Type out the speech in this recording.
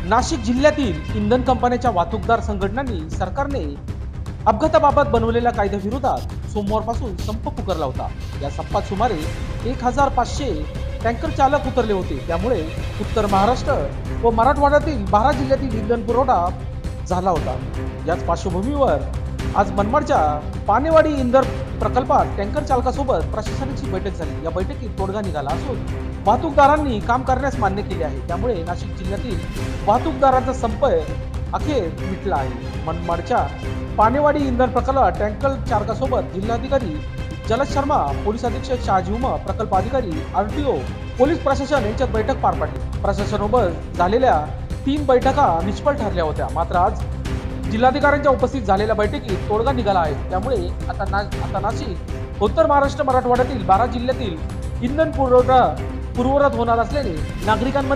नाशिक जिल्ह्यातील इंधन कंपन्यांच्या वाहतूकदार संघटनांनी सरकारने अपघाताबाबत बनवलेल्या कायद्याविरोधात सोमवारपासून संप पुकारला होता। या संपात सुमारे 1500 टँकर चालक उतरले होते। त्यामुळे उत्तर महाराष्ट्र व मराठवाड्यातील 12 जिल्ह्यातील इंधन पुरवठा झाला होता। याच पार्श्वभूमीवर आज मनमाडच्या पानेवाडी इंधन प्रकल्पात टँकर चालकासोबत प्रशासनाची बैठक झाली। या बैठकीत तोडगा निघाला असून वाहतूकदारांनी काम करण्यास मान्य केले आहे। त्यामुळे नाशिक जिल्ह्यातील वाहतूकदारांचा संप अखेर मिटला आहे। मनमाडच्या पानेवाडी इंधन प्रकल्पात टँकर चालकासोबत जिल्हाधिकारी जलज शर्मा, पोलीस अधीक्षक शहाजी उमा, प्रकल्प अधिकारी आरटीओ, पोलीस प्रशासन यांच्यात बैठक पार पडली। प्रशासनासोबत झालेल्या 3 बैठका निष्फळ ठरल्या होत्या। मात्र आज जिल्हाधिकाऱ्यांच्या उपस्थित झालेल्या बैठकीत तोडगा निघाला आहे। त्यामुळे आता नाशिक, उत्तर महाराष्ट्र, मराठवाड्यातील 12 जिल्ह्यातील इंधन पुरवठा पूर्ववत होणार असल्याने नागरिकांमध्ये